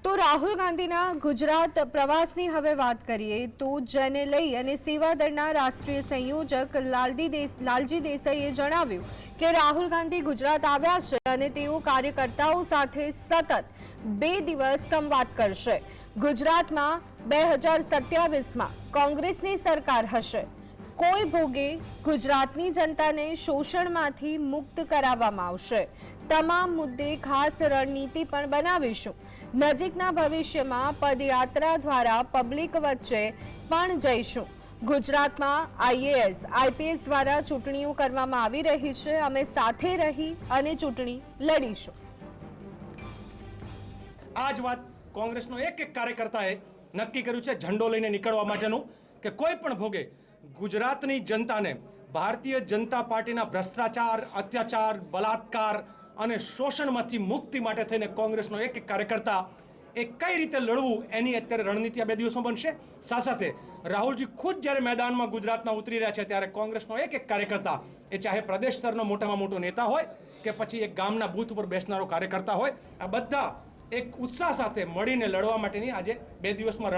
તો રાહુલ ગાંધીના ગુજરાત પ્રવાસની હવે વાત કરીએ તો જેને લઈ અને સેવાદળના રાષ્ટ્રીય સંયોજક લાલજી દેસાઈએ જણાવ્યું કે રાહુલ ગાંધી ગુજરાત આવ્યા છે અને તેઓ કાર્યકર્તાઓ સાથે સતત 2 દિવસ સંવાદ કરશે। ગુજરાતમાં 2027માં કોંગ્રેસની સરકાર હશે। કોઈ ભોગે ગુજરાતની જનતાને શોષણમાંથી મુક્ત કરાવવામાં આવશે। તમામ મુદ્દે ખાસ રણનીતિ પણ બનાવીશું। નજીકના ભવિષ્યમાં પદયાત્રા દ્વારા પબ્લિક વચ્ચે પણ જઈશું। ગુજરાતમાં આઈએએસ આઈપીએસ દ્વારા ચૂંટણીઓ કરવામાં આવી રહી છે। અમે સાથે રહી અને ચૂંટણી લડીશું। આ જ વાત કોંગ્રેસનો એક કાર્યકર્તાએ નક્કી કર્યું છે ઝંડો લઈને નીકળવા માટેનું કે કોઈ પણ ભોગે ગુજરાતની જનતાને ભારતીય જનતા પાર્ટીના ભ્રષ્ટાચાર, અત્યાચાર, બલાત્કાર અને શોષણમાંથી મુક્તિ માટે થઈને કોંગ્રેસનો એક કાર્યકર્તા એ કઈ રીતે લડવું એની અત્યારે રણનીતિ આ 2 દિવસમાં બનશે। સાથે રાહુલજી ખુદ જ્યારે મેદાનમાં ગુજરાતમાં ઉતરી રહ્યા છે ત્યારે કોંગ્રેસનો એક કાર્યકર્તા એ ચાહે પ્રદેશ સ્તરનો મોટામાં મોટો નેતા હોય કે પછી એક ગામના બૂથ ઉપર બેસનારો કાર્યકર્તા હોય, આ બધા એક ઉત્સાહ સાથે મળીને લડવા માટેની આજે 2 દિવસમાં